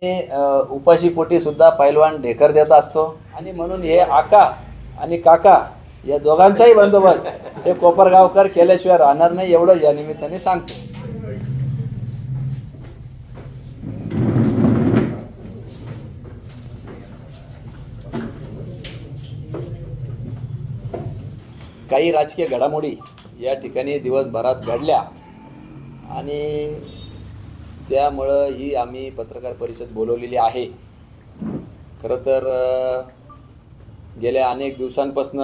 उपाशीपोटी सुद्धा पैलवान ढेकर देत असतो आणि म्हणून हे आका आणि काका या दोघांचाही बंदोबस्त हे कोपरगावकर केल्याशिवाय राहणार नाही एवढं या निमित्ताने सांगतो. काही राजकीय घडामोडी या ठिकाणी दिवसभरात घडल्या आणि त्यामुळं ही आम्ही पत्रकार परिषद बोलवलेली आहे. खरं तर गेल्या अनेक दिवसांपासून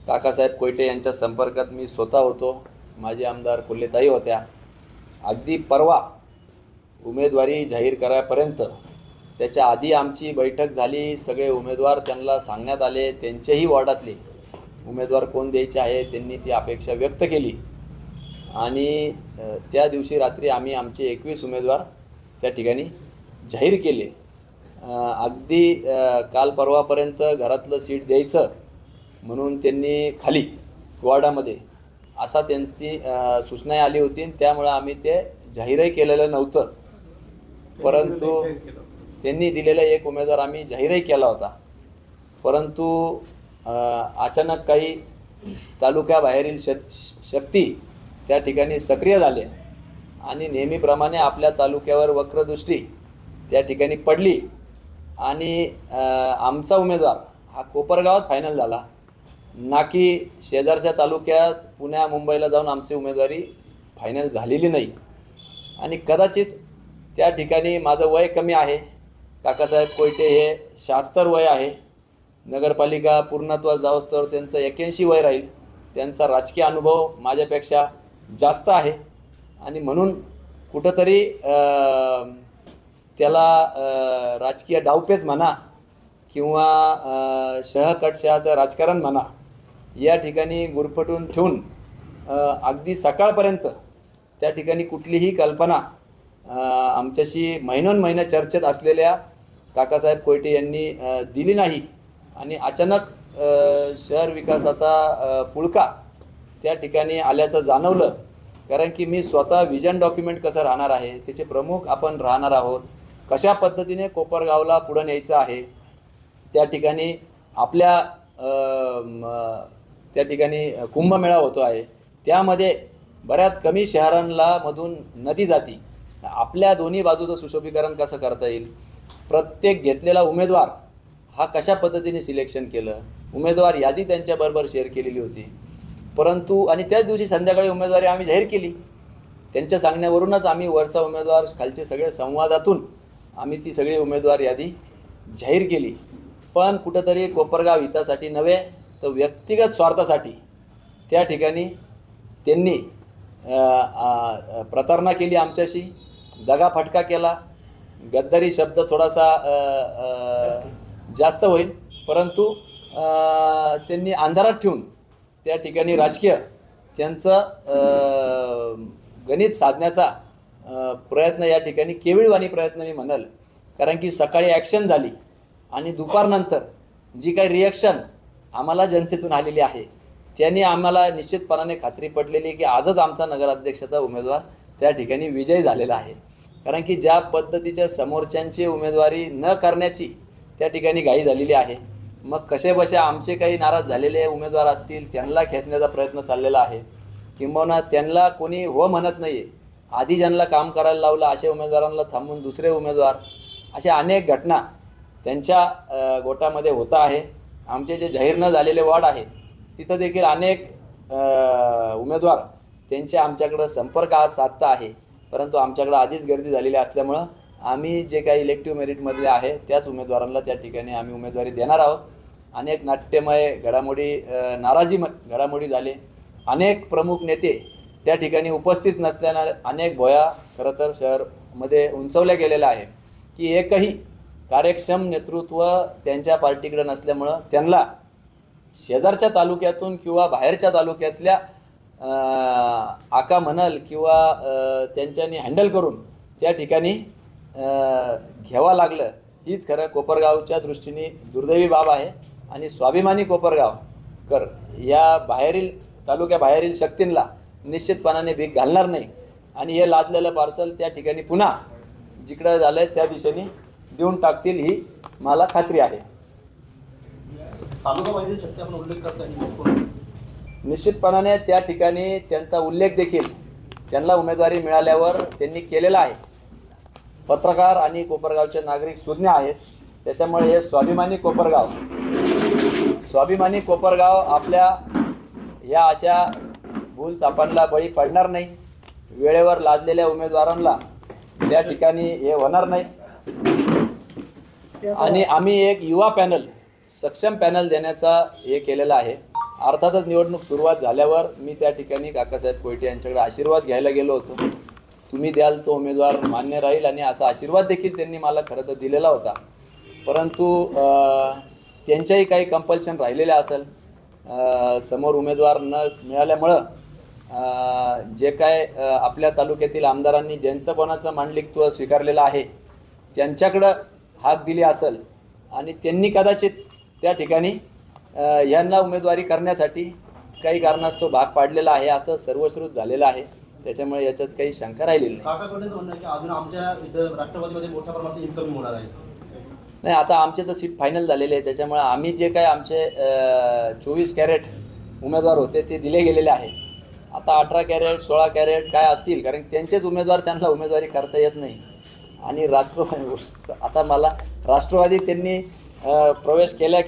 काकासाहेब कोयटे यांच्या संपर्कात मी स्वतः होतो. माजी आमदार कोल्हेताई होत्या. अगदी परवा उमेदवारी जाहीर करायपर्यंत त्याच्या आधी आमची बैठक झाली. सगळे उमेदवार त्यांना सांगण्यात आले. त्यांचेही वॉर्डातले उमेदवार कोण द्यायचे आहे त्यांनी ती अपेक्षा व्यक्त केली आणि त्या दिवशी रात्री आम्ही आमचे 21 उमेदवार त्या ठिकाणी जाहीर केले. अगदी काल परवापर्यंत घरातलं सीट द्यायचं म्हणून त्यांनी खाली वॉर्डामध्ये असा त्यांची सूचना आली होती. त्यामुळे आम्ही ते जाहीरही केलेलं नव्हतं. परंतु त्यांनी दिलेला एक उमेदवार आम्ही जाहीरही केला होता. परंतु अचानक काही तालुक्याबाहेरील शक्ती त्या ठिकाणी सक्रिय झाले आणि नेहमीप्रमाणे आपल्या तालुक्यावर वक्रदृष्टी त्या ठिकाणी पडली आणि आमचा उमेदवार हा कोपरगावात फायनल झाला ना की शेजारच्या तालुक्यात पुण्या मुंबईला जाऊन आमची उमेदवारी फायनल झालेली नाही. आणि कदाचित त्या ठिकाणी माझं वय कमी आहे. काकासाहेब कोयटे हे 76 वय आहे. नगरपालिका पूर्णत्वास जाऊस्तोवर त्यांचं 81 वय राहील. त्यांचा राजकीय अनुभव माझ्यापेक्षा जास्त आहे आणि म्हणून कुठंतरी त्याला राजकीय डावपेच म्हणा किंवा शहकटशहाचं राजकारण म्हणा या ठिकाणी गुरफटून ठेवून अगदी सकाळपर्यंत त्या ठिकाणी कुठलीही कल्पना आमच्याशी महिनोन्महिने चर्चेत असलेल्या काकासाहेब कोयटे यांनी दिली नाही आणि अचानक शहर विकासाचा पुळका त्या ठिकाणी आल्याचं जाणवलं. कारण की मी स्वतः विजन डॉक्युमेंट कसं राहणार आहे त्याचे प्रमुख आपण राहणार आहोत. कशा पद्धतीने कोपरगावला पुढं न्यायचं आहे. त्या ठिकाणी आपल्या त्या ठिकाणी कुंभमेळा होतो आहे. त्यामध्ये बऱ्याच कमी शहरांना मधून नदी जाती. आपल्या दोन्ही बाजूचं सुशोभीकरण कसं करता येईल. प्रत्येक घेतलेला उमेदवार हा कशा पद्धतीने सिलेक्शन केलं. उमेदवार यादी त्यांच्याबरोबर शेअर केलेली होती. परंतु आणि त्याच दिवशी संध्याकाळी उमेदवारी आम्ही जाहीर केली. त्यांच्या सांगण्यावरूनच आम्ही वरचा उमेदवार खालचे सगळे संवादातून आम्ही ती सगळी उमेदवार यादी जाहीर केली. पण कुठंतरी कोपरगाव हितासाठी नव्हे तर व्यक्तिगत स्वार्थासाठी त्या ठिकाणी त्यांनी प्रतारणा केली. आमच्याशी दगाफटका केला. गद्दारी शब्द थोडासा जास्त होईल परंतु त्यांनी अंधारात ठेवून त्या ठिकाणी राजकीय त्यांचं गणित साधण्याचा प्रयत्न या ठिकाणी केविळवाणी प्रयत्न मी म्हणाल. कारण की सकाळी ॲक्शन झाली आणि दुपारनंतर जी काही रिॲक्शन आम्हाला जनतेतून आलेली आहे त्यांनी आम्हाला निश्चितपणाने खात्री पटलेली की आजच आमचा नगराध्यक्षाचा उमेदवार त्या ठिकाणी विजयी झालेला आहे. कारण की ज्या पद्धतीच्या समोरच्यांची उमेदवारी न करण्याची त्या ठिकाणी घाई झालेली आहे. मग कसेबसे आमचे काही नाराज झालेले उमेदवार असतील त्यांना खेचण्याचा प्रयत्न चाललेला आहे. किंबहुना त्यांना कोणी हो म्हणत नाही आहे. आधी ज्यांना काम करायला लावलं अशा उमेदवारांना थांबून दुसरे उमेदवार अशा अनेक घटना त्यांच्या गोटामध्ये होत आहे. आमचे जे जाहीर न झालेले वॉर्ड आहे तिथं देखील अनेक उमेदवार त्यांचे आमच्याकडं संपर्क आज साधता आहे. परंतु आमच्याकडं आधीच गर्दी झालेली असल्यामुळं आम्ही जे काही इलेक्टिव्ह मेरिटमधले आहे त्याच उमेदवारांना त्या ठिकाणी आम्ही उमेदवारी देणार आहोत. अनेक नाट्यमय घडामोडी घडामोडी झाले. अनेक प्रमुख नेते त्या ठिकाणी उपस्थित नसल्यानं अनेक भोया खरं तर शहरमध्ये उंचवल्या गेलेल्या आहे की एकही कार्यक्षम नेतृत्व त्यांच्या पार्टीकडे नसल्यामुळं त्यांना शेजारच्या तालुक्यातून किंवा बाहेरच्या तालुक्यातल्या आका म्हणाल किंवा त्यांच्यानी हँडल करून त्या ठिकाणी घ्यावं लागलं. हीच खरं कोपरगावच्या दृष्टीने दुर्दैवी बाब आहे आणि स्वाभिमानी कोपरगावकर या बाहेरील तालुक्याबाहेरील शक्तींना निश्चितपणाने भीक घालणार नाही आणि हे लादलेलं पार्सल त्या ठिकाणी पुन्हा जिकडं झालंय त्या दिशेने देऊन टाकतील ही मला खात्री आहे. तालुका शक्ती आपण उल्लेख करता निश्चितपणाने त्या ठिकाणी त्यांचा उल्लेख देखील त्यांना उमेदवारी मिळाल्यावर त्यांनी केलेला आहे. पत्रकार आणि कोपरगावचे नागरिक सुज्ञ आहेत, त्याच्यामुळे हे स्वाभिमानी कोपरगाव आपल्या या अशा भूलथापांना बळी पडणार नाही. वेळेवर लादलेल्या उमेदवारांना त्या ठिकाणी हे होणार नाही. आणि आम्ही एक युवा पॅनल, सक्षम पॅनल देण्याचा हे केलेला आहे. अर्थातच निवडणूक सुरुवात झाल्यावर मी त्या ठिकाणी काकासाहेब कोयटे यांच्याकडे आशीर्वाद घ्यायला गेलो होतो. तुम्ही द्याल तो उमेदवार मान्य राहील, आणि असा आशीर्वाद देखील त्यांनी मला खरं तर दिलेला होता. परंतु त्यांच्याही काही कंपल्शन राहिलेले असेल, समोर उमेदवार न मिळाल्यामुळं जे काय आपल्या तालुक्यातील आमदारांनी ज्यांचं कोणाचं मांडलिकत्व स्वीकारलेलं आहे त्यांच्याकडं हाक दिली असेल, आणि त्यांनी कदाचित त्या ठिकाणी यांना उमेदवारी करण्यासाठी काही कारणास्तव भाग पाडलेला आहे, असं सर्वश्रुत झालेलं आहे. त्याच्यामुळे याच्यात काही शंका राहिलेली नाही. काकाकडे म्हणणं की अजून आमच्या इथं राष्ट्रवादीमध्ये मोठ्या प्रमाणात इन्कमिंग होणार आहे. नाही, आता आमचे तर सीट फायनल झालेले आहे. त्याच्यामुळे आम्ही जे काय आमचे 24 कॅरेट उमेदवार होते ते दिले गेलेले आहे. आता 18 कॅरेट 16 कॅरेट काय असतील, कारण त्यांचेच उमेदवार त्यांना उमेदवारी करता येत नाही. आणि आता मला राष्ट्रवादी त्यांनी प्रवेश केल्या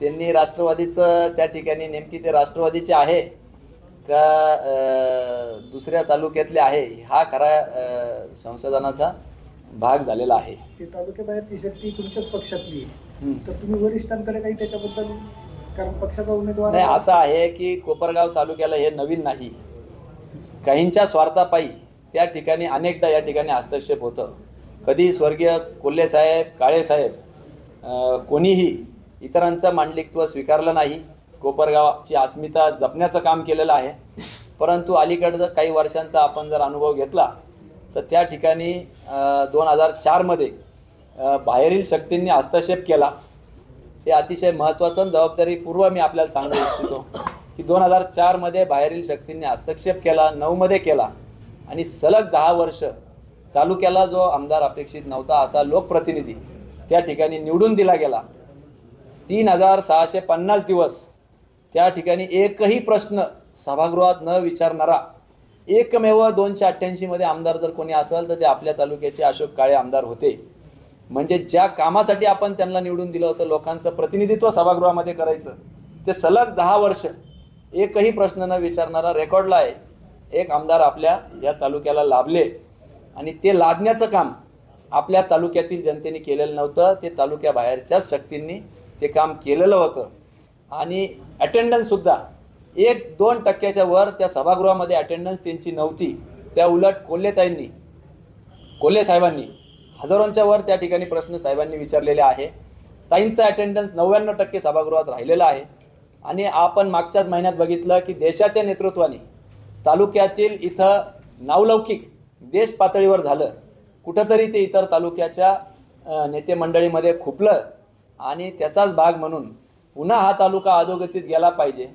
त्यांनी राष्ट्रवादीचं त्या ठिकाणी नेमकी ते राष्ट्रवादीचे आहे का दुसऱ्या तालुक्यातले आहे, हा खरा संशोधनाचा भाग झालेला आहे. ते तालुक्याबाहेरची शक्ती तुमच्याच पक्षातली आहे, तर तुम्ही वरिष्ठांकडे काही त्याच्याबद्दल, कारण पक्षाचा उमेदवार नाही, असं आहे की कोपरगाव तालुक्याला हे नवीन नाही. काहींच्या स्वार्थापायी त्या ठिकाणी अनेकदा या ठिकाणी हस्तक्षेप होतं. कधी स्वर्गीय कोल्हेसाहेब, काळेसाहेब कोणीही इतरांचं मांडलिकत्व स्वीकारलं नाही. कोपरगावची अस्मिता जपण्याचं काम केलेलं आहे. परंतु अलीकडचं काही वर्षांचा आपण जर अनुभव घेतला तर त्या ठिकाणी 2004मध्ये बाहेरील शक्तींनी हस्तक्षेप केला. हे अतिशय महत्त्वाचं जबाबदारीपूर्व मी आपल्याला सांगू इच्छितो की 2004मध्ये बाहेरील शक्तींनी हस्तक्षेप केला, 9मध्ये केला, आणि सलग 10 वर्ष तालुक्याला जो आमदार अपेक्षित नव्हता असा लोकप्रतिनिधी त्या ठिकाणी निवडून दिला गेला. 3650 दिवस त्या ठिकाणी एकही प्रश्न सभागृहात न विचारणारा एकमेव 288मध्ये आमदार जर कोणी असेल तर ते आपल्या तालुक्याचे अशोक काळे आमदार होते. म्हणजे ज्या कामासाठी आपण त्यांना निवडून दिलं होतं, लोकांचं प्रतिनिधित्व सभागृहामध्ये करायचं, ते सलग 10 वर्ष एकही प्रश्न न विचारणारा रेकॉर्डला आहे एक आमदार आपल्या या तालुक्याला लाभले. आणि ते लादण्याचं काम आपल्या तालुक्यातील जनतेने केलेलं नव्हतं, ते तालुक्याबाहेरच्याच शक्तींनी ते काम केलेलं होतं. आणि अटेंडन्ससुद्धा 1-2% वर त्या सभागृहामध्ये अटेंडन्स त्यांची नव्हती. त्या उलट कोल्हे साहेबांनी हजारोंच्या वर त्या ठिकाणी प्रश्न साहेबांनी विचारलेले आहे. ताईंचा अटेंडन्स 99% सभागृहात राहिलेला आहे. आणि आपण मागच्याच महिन्यात बघितलं की देशाच्या नेतृत्वाने तालुक्यातील इथं नावलौकिक देश पातळीवर झालं. कुठंतरी ते इतर तालुक्याच्या नेतेमंडळीमध्ये खुपलं, आणि त्याचाच भाग म्हणून पुन्हा हा तालुका अधोगतीत गेला पाहिजे,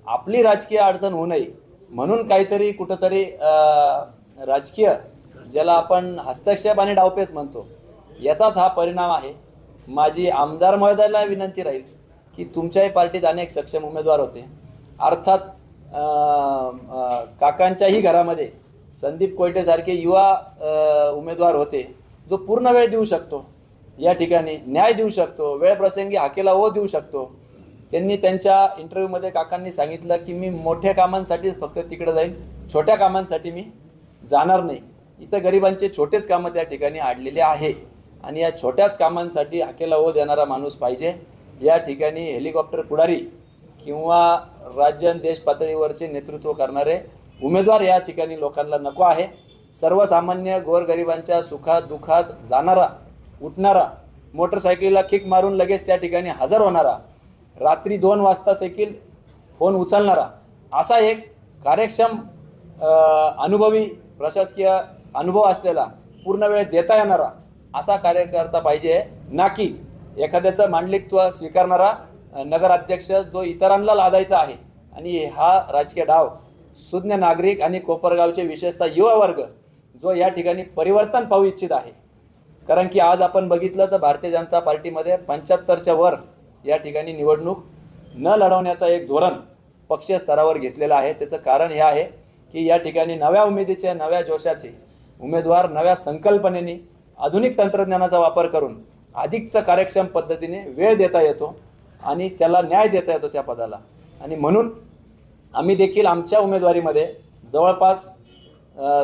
आपली राजकीय अडचण होऊ नये म्हणून काहीतरी कुठंतरी राजकीय, ज्याला आपण हस्तक्षेप आणि डावपेच म्हणतो, याचाच हा परिणाम आहे. माझी आमदार महोदयाला विनंती राहील की तुमच्याही पार्टीत अनेक सक्षम उमेदवार होते. अर्थात काकांच्याही घरामध्ये संदीप कोयटेसारखे युवा उमेदवार होते, जो पूर्ण वेळ देऊ शकतो, या ठिकाणी न्याय देऊ शकतो, वेळप्रसंगी हाकेला ओ देऊ शकतो. त्यांनी त्यांच्या इंटरव्ह्यूमध्ये काकांनी सांगितलं की मी मोठ्या कामांसाठीच फक्त तिकडे जाईल, छोट्या कामांसाठी मी जाणार नाही. इथं गरिबांचे छोटेच कामं त्या ठिकाणी आडलेले आहे, आणि या छोट्याच कामांसाठी हाकेला ओ देणारा माणूस पाहिजे. या ठिकाणी हेलिकॉप्टर पुढारी किंवा राज्य आणि देश पातळीवरचे नेतृत्व करणारे उमेदवार या ठिकाणी लोकांना नको आहे. सर्वसामान्य गोरगरिबांच्या सुखात दुःखात जाणारा, उठणारा, मोटरसायकलीला किक मारून लगेच त्या ठिकाणी हजर होणारा, रात्री 2 वाजता देखील फोन उचलणारा, असा एक कार्यक्षम अनुभवी प्रशासकीय अनुभव असलेला, पूर्ण वेळ देता येणारा असा कार्यकर्ता पाहिजे, ना की एखाद्याचं मांडलिकत्व स्वीकारणारा नगराध्यक्ष जो इतरांना लादायचा आहे. आणि हा राजकीय डाव सुज्ञ नागरिक आणि कोपरगावचे विशेषतः युवा वर्ग जो या ठिकाणी परिवर्तन पाहू इच्छित आहे. कारण की आज आपण बघितलं तर भारतीय जनता पार्टीमध्ये 75च्या वर या ठिकाणी निवडणूक न लढवण्याचा एक धोरण पक्षीय स्तरावर घेतलेलं आहे. त्याचं कारण हे आहे की या ठिकाणी नव्या उमेदीचे, नव्या जोशाचे उमेदवार नव्या संकल्पनेने आधुनिक तंत्रज्ञानाचा वापर करून अधिकचा कार्यक्षम पद्धतीने वेळ देता येतो आणि त्याला न्याय देता येतो त्या पदाला. आणि म्हणून आम्ही देखील आमच्या उमेदवारीमध्ये जवळपास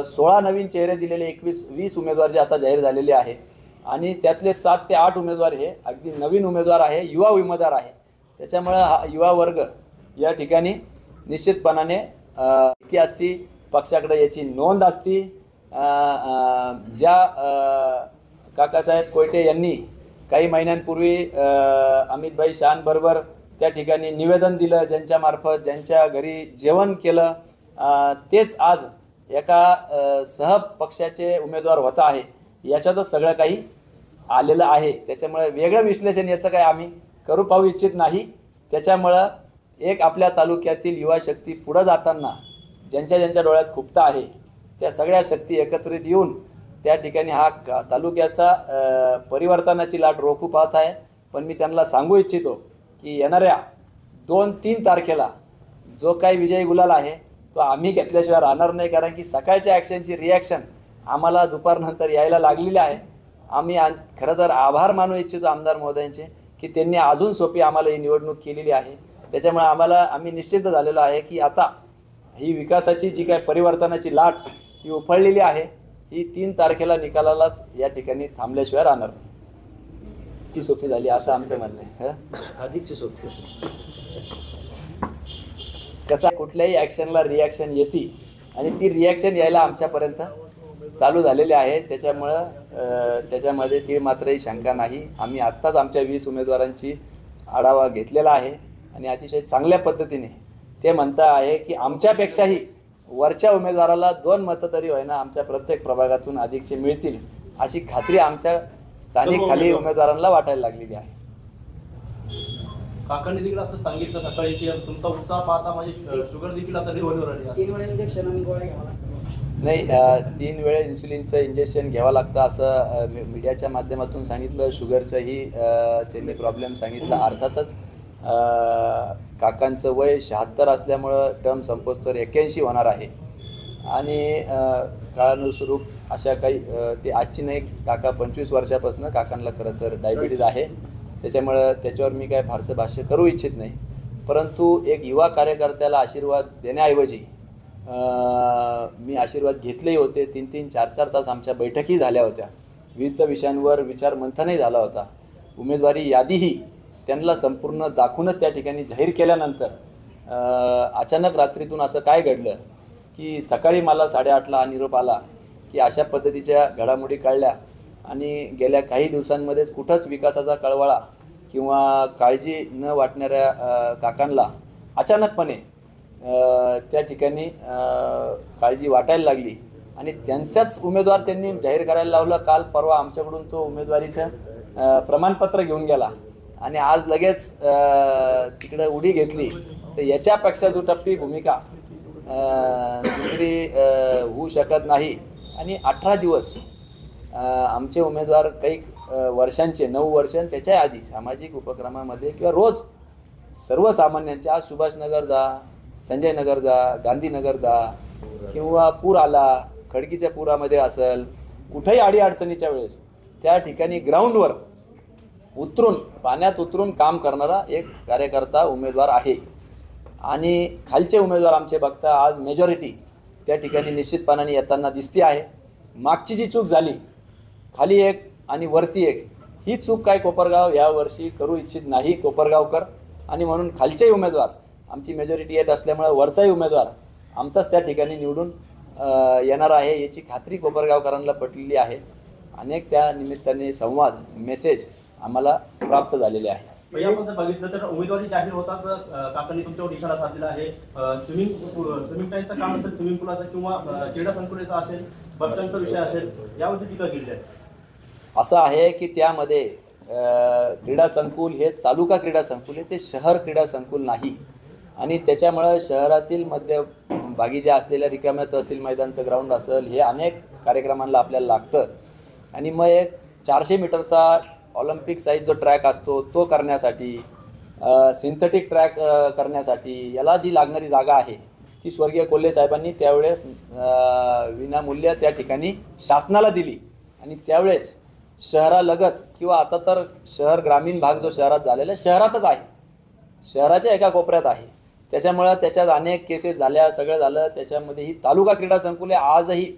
16 नवीन चेहरे दिलेले 21-20 उमेदवार जे आता जाहीर झालेले आहे आणि त्यातले 7 ते 8 उमेदवार हे अगदी नवीन उमेदवार आहे, युवा उमेदवार आहे. त्याच्यामुळं हा युवा वर्ग या ठिकाणी निश्चितपणाने ती असती पक्षाकडे याची नोंद असती. ज्या काकासाहेब कोयटे यांनी काही महिन्यांपूर्वी अमितभाई शहांबरोबर त्या ठिकाणी निवेदन दिलं, ज्यांच्यामार्फत ज्यांच्या घरी जेवण केलं, तेच आज एका सहपक्षाचे उमेदवार होत आहे. याच्यातच सगळं काही आलेलं आहे. त्याच्यामुळे वेगळं विश्लेषण याचं काही आम्ही करू पाहू इच्छित नाही. त्याच्यामुळं एक आपल्या तालुक्यातील युवा शक्ती पुढं जाताना ज्यांच्या डोळ्यात खुपत आहे त्या सगळ्या शक्ती एकत्रित येऊन त्या ठिकाणी हा तालुक्याचा परिवर्तनाची लाट रोखू पाहत आहे. पण मी त्यांना सांगू इच्छितो की येणाऱ्या 2-3 तारखेला जो काही विजयी गुलाल आहे तो आम्ही घेतल्याशिवाय राहणार नाही. कारण की सकाळच्या ॲक्शनची रिॲक्शन आम्हाला दुपारनंतर यायला लागलेली आहे. आम्ही खरं तर आभार मानू इच्छितो आमदार महोदयांचे की त्यांनी अजून सोपी आम्हाला ही निवडणूक केलेली आहे. त्याच्यामुळे आम्ही निश्चित झालेलो आहे की आता ही विकासाची जी काय परिवर्तनाची लाट ही उफळलेली आहे ही 3 तारखेला निकालालाच या ठिकाणी थांबल्याशिवाय राहणार नाही. ती सोपी झाली असं आमचं म्हणणं आहे. अधिकची सोपी कसा कुठल्याही ॲक्शनला रिॲक्शन येते आणि ती रिॲक्शन यायला आमच्यापर्यंत चालू झालेली आहे. त्याच्यामध्ये ती मात्रही शंका नाही. आम्ही आत्ताच आमच्या 20 उमेदवारांची आढावा घेतलेला आहे आणि अतिशय चांगल्या पद्धतीने ते म्हणता आहे की आमच्यापेक्षाही वरच्या उमेदवाराला 2 मतं तरी होईना आमच्या प्रत्येक प्रभागातून अधिकचे मिळतील अशी खात्री आमच्या स्थानिक खाली उमेदवारांना वाटायला लागलेली आहे. काकांनी देखील असं सांगितलं सकाळी की तुमचा उत्साह पाहता माझी शुगर देखील आता लेवलवर आली आहे. 3 वेळा इंजेक्शन आणि गोळ्या घ्यावा लागतात. नाही, 3 वेळा इन्सुलिनचं इंजेक्शन घ्यावं लागतं असं मीडियाच्या माध्यमातून सांगितलं. शुगरचंही त्यांनी प्रॉब्लेम सांगितला. अर्थातच काकांचं वय 76 असल्यामुळं टर्म संपोस्तर 81 होणार आहे आणि काळानुरूप अशा काही ते आजची नाही, काका 25 वर्षापासून काकांना खरं तर डायबिटीज आहे. त्याच्यामुळं त्याच्यावर मी काय फारसं भाष्य करू इच्छित नाही. परंतु एक युवा कार्यकर्त्याला आशीर्वाद देण्याऐवजी मी आशीर्वाद घेतलेही होते. 3-3, 4-4 तास आमच्या बैठकी झाल्या होत्या. विविध विषयांवर विचारमंथनही झाला होता. उमेदवारी यादीही त्यांना संपूर्ण दाखवूनच त्या ठिकाणी जाहीर केल्यानंतर अचानक रात्रीतून असं काय घडलं की सकाळी मला 8:30ला निरोप आला की अशा पद्धतीच्या घडामोडी कळल्या आणि गेल्या काही दिवसांमध्येच कुठंच विकासाचा कळवळा किंवा काळजी न वाटणाऱ्या काकांना अचानकपणे त्या ठिकाणी काळजी वाटायला लागली आणि त्यांचाच उमेदवार त्यांनी जाहीर करायला लावला. काल परवा आमच्याकडून तो उमेदवारीचं प्रमाणपत्र घेऊन गेला आणि आज लगेच तिकडे उडी घेतली. तर याच्यापेक्षा दुटप्पी भूमिका दुसरी होऊ शकत नाही. आणि 18 दिवस आमचे उमेदवार काही वर्षांचे 9 वर्ष त्याच्या आधी सामाजिक उपक्रमामध्ये किंवा रोज सर्वसामान्यांच्या आज सुभाषनगर जा, संजय नगर जा, गांधीनगर जा किंवा पूर आला, खडकीच्या पुरामध्ये असेल, कुठेही अडीअडचणीच्या वेळेस त्या ठिकाणी ग्राउंडवर उतरून पाण्यात उतरून काम करणारा एक कार्यकर्ता उमेदवार आहे. आणि खालचे उमेदवार आमचे बघता आज मेजॉरिटी त्या ठिकाणी निश्चितपणाने येताना दिसते आहे. मागची जी चूक झाली खाली एक आणि वरती एक, ही चूक काय कोपरगाव यावर्षी करू इच्छित नाही कोपरगावकर. आणि म्हणून खालचे उमेदवार आमची मेजॉरिटी येत असल्यामुळे वरचाही उमेदवार आमचाच त्या ठिकाणी निवडून येणार आहे याची खात्री कोपरगावकरांना पटलेली आहे. अनेक त्या निमित्ताने संवाद मेसेज आम्हाला प्राप्त झालेले आहे. याबद्दल बघितलं तर उमेदवारी जाहीर होताच काकांनी तुमच्यावर इशारा साधलेला आहे. स्विमिंग टँकचं काम असेल, स्विमिंग पूलाचं किंवा क्रीडा संकुलाचा असेल, बघतांचा विषय असेल, यावरती टीका केली आहे. असं आहे की त्यामध्ये क्रीडा संकुल हे तालुका क्रीडा संकुल आहे, ते शहर क्रीडा संकुल नाही. आणि त्याच्यामुळं शहरातील बागीच्या असलेल्या रिकाम्या तहसील मैदानचं ग्राउंड असेल, हे अनेक कार्यक्रमांना आपल्याला लागतं. आणि मग एक 400 मीटरचा ऑलिम्पिक साईज जो ट्रॅक असतो तो करण्यासाठी, सिंथेटिक ट्रॅक करण्यासाठी याला जी लागणारी जागा आहे ती स्वर्गीय कोल्हे साहेबांनी त्यावेळेस विनामूल्य त्या ठिकाणी शासनाला दिली. आणि त्यावेळेस शहरालगत किंवा आता तर शहर ग्रामीण भाग जो शहरात झालेला आहे, शहरातच आहे, शहराच्या एका कोपऱ्यात आहे. त्याच्यामुळं त्याच्यात अनेक केसेस झाल्या, सगळं झालं. त्याच्यामध्ये ही तालुका क्रीडा संकुले आजही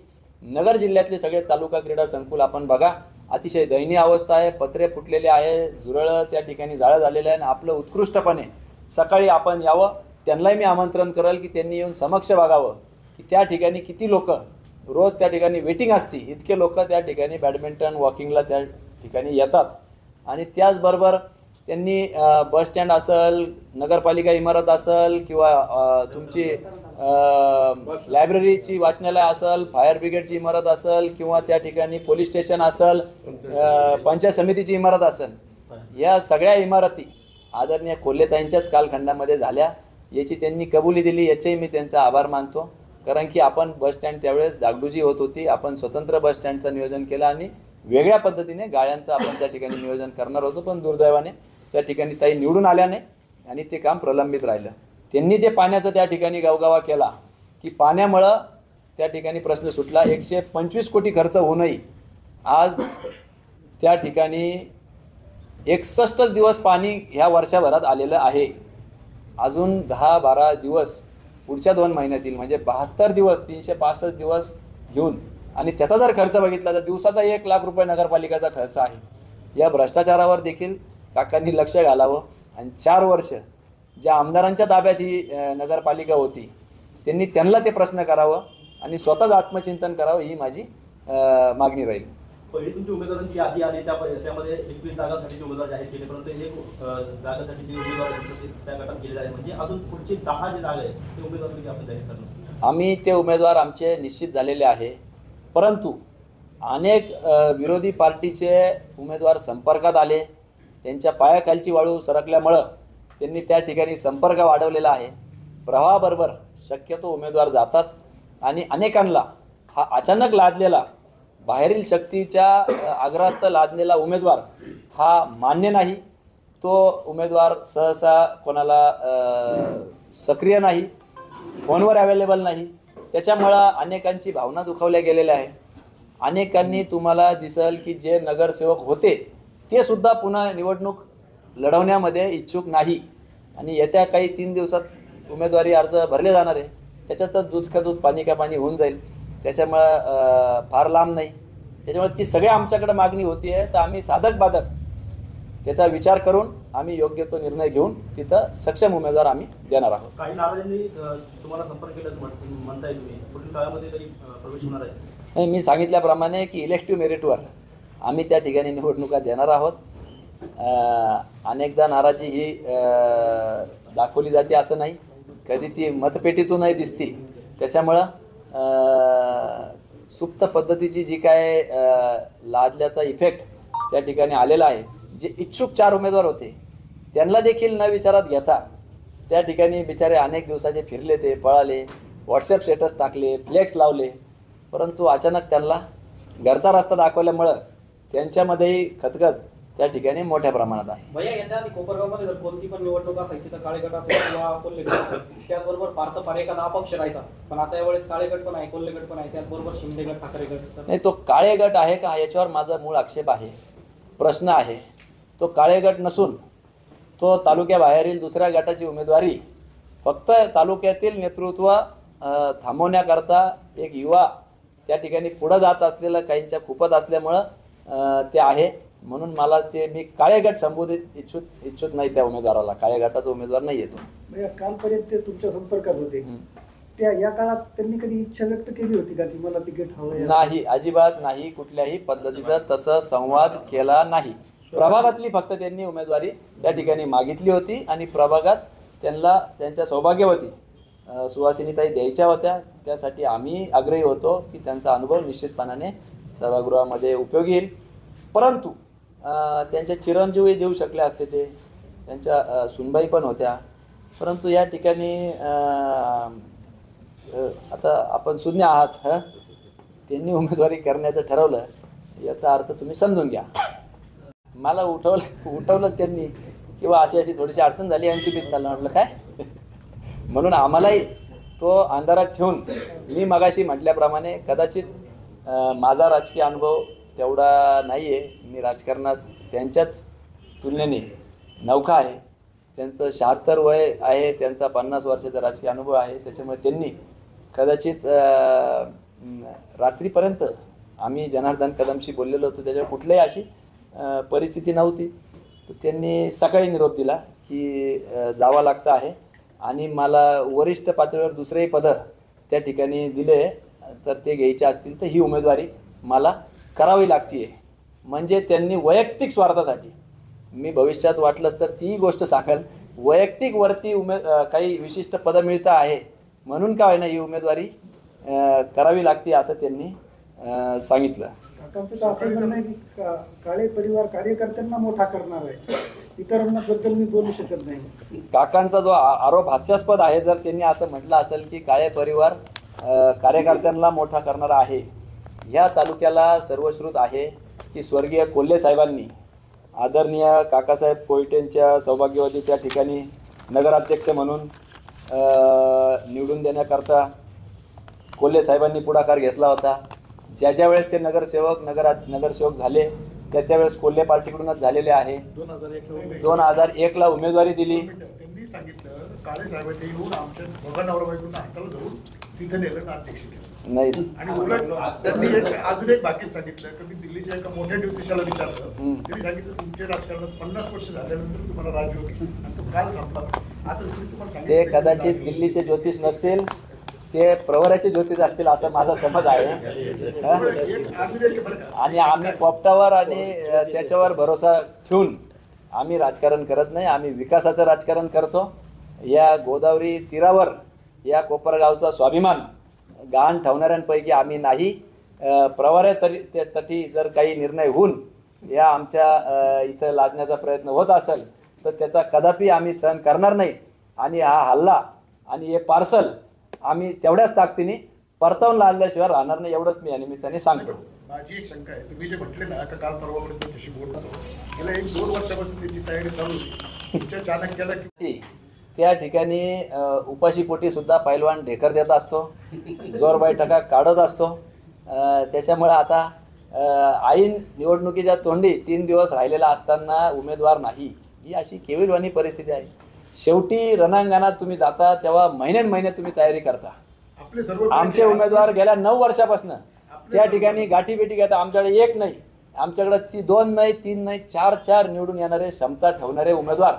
नगर जिल्ह्यातले सगळे तालुका क्रीडा संकुल आपण बघा, अतिशय दयनीय अवस्था आहे. पत्रे फुटलेले आहे, झुरळं त्या ठिकाणी जाळं झालेलं आहे. आणि आपलं उत्कृष्टपणे सकाळी आपण यावं, त्यांनाही मी आमंत्रण करेल की त्यांनी येऊन समक्ष बघावं की त्या ठिकाणी किती लोक रोज त्या ठिकाणी वेटिंग असते, इतके लोक त्या ठिकाणी बॅडमिंटन वॉकिंगला त्या ठिकाणी येतात. आणि त्याचबरोबर त्यांनी बस स्टँड असेल, नगरपालिका इमारत असेल किंवा तुमची लायब्ररीची वाचनालय असेल, फायर ब्रिगेडची इमारत असेल किंवा त्या ठिकाणी पोलीस स्टेशन असेल, पंचायत समितीची इमारत असेल, या सगळ्या इमारती आदरणीय कोल्हेताईंच्याच कालखंडामध्ये झाल्या. याची त्यांनी कबुली दिली, याचेही मी त्यांचा आभार मानतो. कारण की आपण बस स्टँड त्यावेळेस डागडुजी होत होती, आपण स्वतंत्र बस स्टँडचं नियोजन केलं आणि वेगळ्या पद्धतीने गाळ्यांचं आपण त्या ठिकाणी नियोजन करणार होतो. पण दुर्दैवाने त्या ठिकाणी ताई निवडून आल्या नाही आणि ते काम प्रलंबित राहिलं. त्यांनी जे पाण्याचं त्या ठिकाणी गावगावा केला की पाण्यामुळं त्या ठिकाणी प्रश्न सुटला. 125 कोटी खर्च होऊनही आज त्या ठिकाणी 61 दिवस पाणी ह्या वर्षभरात आलेलं आहे. अजून 10-12 दिवस पुढच्या 2 महिन्यातील म्हणजे 72 दिवस, 365 दिवस घेऊन आणि त्याचा जर खर्च बघितला तर दिवसाचा 1 लाख रुपये नगरपालिकेचा खर्च आहे. या भ्रष्टाचारावर देखील काकांनी लक्ष घालावं. आणि 4 वर्ष ज्या आमदारांच्या ताब्यात ही नगरपालिका होती त्यांनी त्यांना ते प्रश्न करावं आणि स्वतःच आत्मचिंतन करावं, ही माझी मागणी राहील. पहिली तुमची उमेदवारांची यादी आली, त्यामध्ये 21 जागांसाठी उमेदवार जाहीर केले, परंतु एक जागांसाठी जे उमेदवार त्या गटात गेलेले आहे, म्हणजे अजून पुढचे 10 जे जागा आहेत ते उमेदवार किती आपण जाहीर करणार? आम्ही ते उमेदवार आमचे निश्चित झालेले आहे. परंतु अनेक विरोधी पार्टीचे उमेदवार संपर्कात आले, त्यांच्या पायाखालची वाळू सरकल्यामुळं त्यांनी त्या ठिकाणी संपर्क वाढवलेला आहे. प्रवाहाबरोबर शक्यतो उमेदवार जातात आणि अनेकांना हा अचानक लादलेला बाहेरील शक्तीच्या आग्रहास्थ लादलेला उमेदवार हा मान्य नाही. तो उमेदवार सहसा कोणाला सक्रिय नाही, फोनवर अवेलेबल नाही. त्याच्यामुळं अनेकांची भावना दुखावल्या गेलेल्या आहे. अनेकांनी तुम्हाला दिसेल की जे नगरसेवक होते ते सुद्धा पुन्हा निवडणूक लढवण्यामध्ये इच्छुक नाही. आणि येत्या काही 3 दिवसात उमेदवारी अर्ज भरले जाणार आहे. त्याच्यातच दूध का दूध पाणी का पाणी होऊन जाईल. त्याच्यामुळं फार लांब नाही. त्याच्यामुळे ती सगळ्या आमच्याकडे मागणी होती आहे. तर आम्ही साधक बाधक त्याचा विचार करून आम्ही योग्य तो निर्णय घेऊन तिथं सक्षम उमेदवार आम्ही देणार आहोत. काही नाराजांनी तुम्हाला संपर्क केला म्हणताय, तुम्ही पुढील काळामध्ये काही प्रवेश होणार आहे? मी सांगितल्याप्रमाणे की इलेक्टिव्ह मेरिटवर आम्ही त्या ठिकाणी निवडणुका देणार आहोत. अनेकदा नाराजी ही दाखवली जाते असं नाही, कधी ती मतपेटीतूनही दिसती. त्याच्यामुळं सुप्त पद्धतीची जी काय लादल्याचा इफेक्ट त्या ठिकाणी आलेला आहे. जे इच्छुक 4 उमेदवार होते त्यांना देखील न विचारात घेता त्या ठिकाणी बिचारे अनेक दिवसाचे फिरले, ते पळाले, व्हॉट्सअप स्टेटस टाकले, फ्लेक्स लावले. परंतु अचानक त्यांना घरचा रस्ता दाखवल्यामुळं त्यांच्यामध्येही खतखत त्या ठिकाणी मोठ्या प्रमाणात आहे. भैया, याच्या आधी कोपरगावमध्ये जर कोणती पण निवडणूक असायची तर काळे गट असेल किंवा कोल्हे गट, त्याचबरोबर पार्थ एखादा अपक्ष राहायचा. पण आता यावेळेस काळे गट पण आहे, कोल्हे गट पण आहे, त्याचबरोबर शिंदे गट, ठाकरे गट. नाही, तो काळे गट आहे का याच्यावर माझा मूळ आक्षेप आहे, प्रश्न आहे. तो काळे गट नसून तो तालुक्याबाहेरील दुसऱ्या गटाची उमेदवारी फक्त तालुक्यातील नेतृत्व थांबवण्याकरता एक युवा त्या ठिकाणी पुढं जात असलेलं काहींच्या खूपच असल्यामुळं ते आहे. म्हणून मला ते मी काळे गट संबोधित इच्छुक नाही त्या उमेदवाराला. काळे गटाचा उमेदवार नाही येतो. कालपर्यंत ते तुमच्या संपर्कात होते, त्या या काळात त्यांनी कधी इच्छा व्यक्त केली होती का की मला तिकीट हवं? नाही, अजिबात नाही. कुठल्याही पद्धतीचा तसं संवाद केला नाही. प्रभागातली फक्त त्यांनी उमेदवारी त्या ठिकाणी मागितली होती आणि प्रभागात त्यांना त्यांच्या सौभाग्यवती सुहासिनीताई द्यायच्या होत्या. त्यासाठी आम्ही आग्रही होतो की त्यांचा अनुभव निश्चितपणाने सभागृहामध्ये उपयोगी येईल. परंतु त्यांच्या चिरंजीवही देऊ शकले असते, ते त्यांच्या सुनबाई पण होत्या. परंतु या ठिकाणी आता आपण सुज्ञ आहात हं, त्यांनी उमेदवारी करण्याचं ठरवलं याचा अर्थ तुम्ही समजून घ्या. मला उठवलं त्यांनी किंवा अशी थोडीशी अडचण झाली NCPत चाललं. म्हटलं काय म्हणून आम्हालाही तो अंधारात ठेवून मी मगाशी म्हटल्याप्रमाणे कदाचित माझा राजकीय अनुभव तेवढा नाही आहे. मी राजकारणात त्यांच्याच तुलनेने नौका आहे. त्यांचं 76 वय आहे, त्यांचा 50 वर्षाचा राजकीय अनुभव आहे. त्याच्यामुळे त्यांनी कदाचित रात्रीपर्यंत आम्ही जनार्दन कदमशी बोललेलो होतो, त्याच्यावर कुठलीही अशी परिस्थिती नव्हती. तर त्यांनी सकाळी निरोप दिला की जावं लागतं आहे आणि मला वरिष्ठ पातळीवर दुसरेही पदं त्या ठिकाणी दिले तर ते घ्यायचे असतील तर ही उमेदवारी मला करावी लागते. म्हणजे त्यांनी वैयक्तिक स्वार्थासाठी, मी भविष्यात वाटलंच तर ती गोष्ट सांगाल, वैयक्तिक वरती काही विशिष्ट पदं मिळतं आहे म्हणून का होईना ही उमेदवारी करावी लागते असं त्यांनी सांगितलं. काकांचं असं म्हणणं आहे की काळे परिवार कार्यकर्त्यांना मोठा करणार आहे, इतरांना बद्दल मी बोलू शकत नाही. काकांचा जो आरोप हास्यास्पद आहे, जर त्यांनी असं म्हटलं असेल की काळे परिवार कार्यकर्त्यांना मोठा करणारा आहे, ह्या तालुक्याला सर्वश्रुत आहे की स्वर्गीय कोल्हे साहेबांनी आदरणीय काकासाहेब कोयटेंच्या सौभाग्यवती त्या ठिकाणी नगराध्यक्ष म्हणून निवडून देण्याकरता कोल्हे साहेबांनी पुढाकार घेतला होता. ज्या वेळेस ते नगरसेवक झाले त्यावेळेस कोल्हे पार्टीकडूनच झालेले आहे. 2001ला उमेदवारी दिली. त्यांनी सांगितलं काळे साहेबांनी येऊन आमच्या दोघा नवरा बायकोंना हाताला धरून तिथे नेलं अध्यक्ष नाही. आणि उलट त्यांनी अजून एक बाकी सांगितलं की मी दिल्लीच्या एका मोठ्या ज्योतिषाला विचारलं, त्यांनी सांगितलं तुमच्या राजकारणात 50 वर्ष झाल्यानंतर तुम्हाला राजयोग येईल आणि तो काल संपला असं तुम्हाला सांगितलं. ते कदाचित दिल्लीचे ज्योतिष नसतील, ते प्रवराचे ज्योतिष असतील असं माझा समज आहे. आणि आम्ही पोपटावर आणि त्याच्यावर भरोसा ठेवून आम्ही राजकारण करत नाही. आम्ही विकासाचं राजकारण करतो. या गोदावरी तीरावर या कोपरगावचा स्वाभिमान गहाण ठेवणाऱ्यांपैकी आम्ही नाही. प्रवऱ्या तटी जर काही निर्णय होऊन या आमच्या इथं लादण्याचा प्रयत्न होत असेल तर त्याचा कदापि आम्ही सहन करणार नाही. आणि हा हल्ला आणि हे पार्सल आम्ही तेवढ्याच ताकदीने परतावून लादल्याशिवाय राहणार नाही, एवढंच मी या निमित्ताने सांगतो. माझी एक शंका आहे, तुम्ही जे म्हटले ना का काल परवापर्यंत त्याशी बोलत होतो, गेल्या 1-2 वर्षापासून त्याची तयारी चालू होती. तुमच्या चाणक्याला त्या ठिकाणी उपाशीपोटी सुद्धा पैलवान ढेकर देत असतो, जोर बैठका काढत असतो. त्याच्यामुळे आता ऐन निवडणुकीच्या तोंडी 3 दिवस राहिलेला असताना उमेदवार नाही, ही अशी केविलवाणी परिस्थिती आहे. शेवटी रणांगणात तुम्ही जाता तेव्हा महिने तुम्ही तयारी करता. आमचे उमेदवार गेल्या 9 वर्षापासून त्या ठिकाणी गाठीभेटी घेता. आमच्याकडे 1 नाही, आमच्याकडे 2 नाही, 3 नाही, 4 निवडून येणारे क्षमता ठेवणारे उमेदवार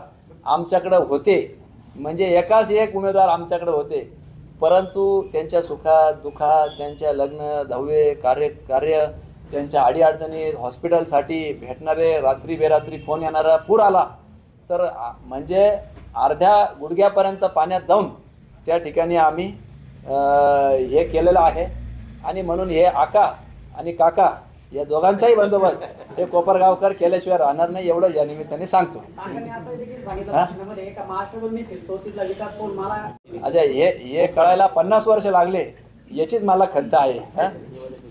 आमच्याकडे होते. म्हणजे एकाच एक उमेदवार आमच्याकडे होते. परंतु त्यांच्या सुखात दुःखात, त्यांच्या लग्न दहावे कार्य त्यांच्या अडीअडचणी, हॉस्पिटलसाठी भेटणारे रात्री बेरात्री फोन येणारा पूर आला तर म्हणजे अर्ध्या गुडघ्यापर्यंत पाण्यात जाऊन त्या ठिकाणी आम्ही हे केलेलं आहे. आणि म्हणून हे आका आणि काका या दोघांचाही बंदोबस्त हे कोपरगावकर केल्याशिवाय राहणार नाही, एवढं या निमित्ताने सांगतो. अच्छा, हे कळायला 50 वर्ष लागले याचीच मला खंत आहे.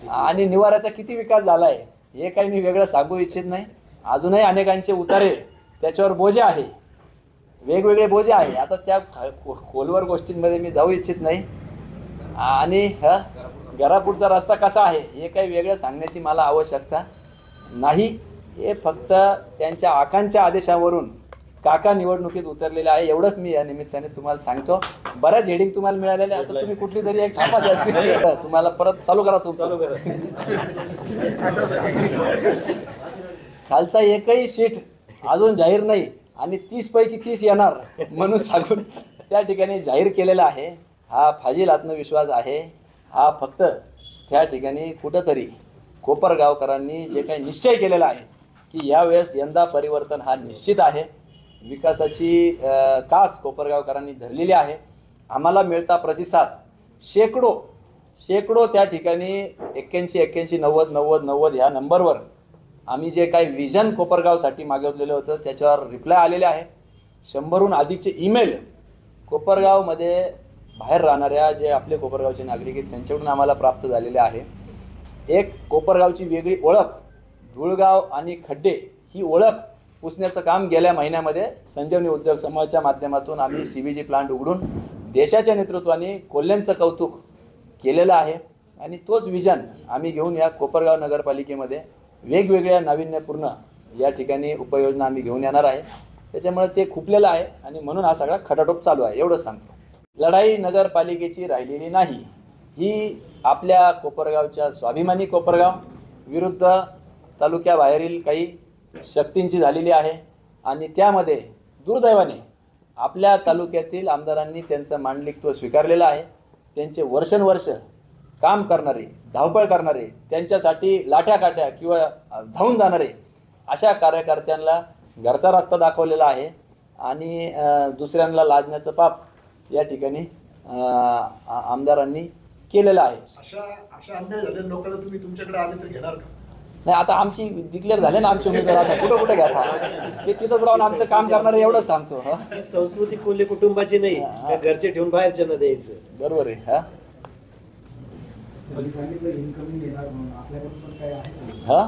आणि निवाऱ्याचा किती विकास झाला आहे हे काही मी वेगळं सांगू इच्छित नाही. अजूनही अनेकांचे उतारे त्याच्यावर बोजे आहे, वेगवेगळे बोजे आहे. आता त्या खोलवर गोष्टींमध्ये मी जाऊ इच्छित नाही. आणि घरापुढचा रस्ता कसा आहे हे काही वेगळं सांगण्याची मला आवश्यकता नाही. हे फक्त त्यांच्या आकांच्या आदेशावरून काका निवडणुकीत उतरलेले आहे, एवढंच मी या निमित्ताने तुम्हाला सांगतो. बऱ्याच हेडिंग तुम्हाला मिळालेल्या, आता तुम्ही कुठली तरी एक छापा द्या, तुम्हाला परत चालू करा तुमचं. खालचा एकही सीट अजून जाहीर नाही आणि 30 पैकी 30 येणार म्हणून सांगून त्या ठिकाणी जाहीर केलेला आहे. हा फाजील आत्मविश्वास आहे. हा फक्त त्या ठिकाणी कुठंतरी कोपरगावकरांनी जे काही निश्चय केलेला आहे की यावेळेस यंदा परिवर्तन हा निश्चित आहे. विकासाची कास कोपरगावकरांनी धरलेली आहे. आम्हाला मिळता प्रतिसाद शेकडो त्या ठिकाणी 81 90 ह्या नंबरवर आम्ही जे काही विजन कोपरगावसाठी मागवलेलं होतं त्याच्यावर रिप्लाय आलेले आहे. 100हून अधिकचे ईमेल कोपरगावमध्ये बाहेर राहणाऱ्या जे आपले कोपरगावचे नागरिक आहेत त्यांच्याकडून आम्हाला प्राप्त झालेले आहे. एक कोपरगावची वेगळी ओळख, धुळगाव आणि खड्डे ही ओळख पुसण्याचं काम गेल्या महिन्यामध्ये संजीवनी उद्योग समूहाच्या माध्यमातून आम्ही CBG प्लांट उघडून देशाच्या नेतृत्वाने कोल्ह्यांचं कौतुक केलेलं आहे. आणि तोच विजन आम्ही घेऊन या कोपरगाव नगरपालिकेमध्ये वेगवेगळ्या नाविन्यपूर्ण या ठिकाणी उपाययोजना आम्ही घेऊन येणार आहे. त्याच्यामुळे ते खुपलेलं आहे आणि म्हणून हा सगळा खटाटोप चालू आहे, एवढंच सांगतो. लढाई नगरपालिकेची राहिलेली नाही. ही आपल्या कोपरगावच्या स्वाभिमानी कोपरगाव विरुद्ध तालुक्याबाहेरील काही शक्तींची झालेली आहे. आणि त्यामध्ये दुर्दैवाने आपल्या तालुक्यातील आमदारांनी त्यांचं मांडलिकत्व स्वीकारलेलं आहे. त्यांचे वर्षानुवर्ष काम करणारे, धावपळ करणारे, त्यांच्यासाठी लाठ्याकाठ्या किंवा धावून जाणारे अशा कार्यकर्त्यांना घरचा रस्ता दाखवलेला आहे. आणि दुसऱ्यांना लाजण्याचं पाप या ठिकाणी आमदारांनी केलेलं आहे. अशा अन्याय झालेल्या लोकांना तुम्ही तुमच्याकडे आले तर घेणार का? नाही, आता आमची डिक्लेअर झाले ना आमचे उमेदवार, आता कुठं कुठे घ्या ते तिथंच राहून आमचं काम करणार एवढंच सांगतो. ही संस्कृती कोल्हे कुटुंबाची नाही, त्या घरचे ठेवून बाहेरच्यांना द्यायचं. बरोबर आहे. हा सांगितलं इन्कमिंग येणार म्हणून आपल्याकडून पण काय आहे हा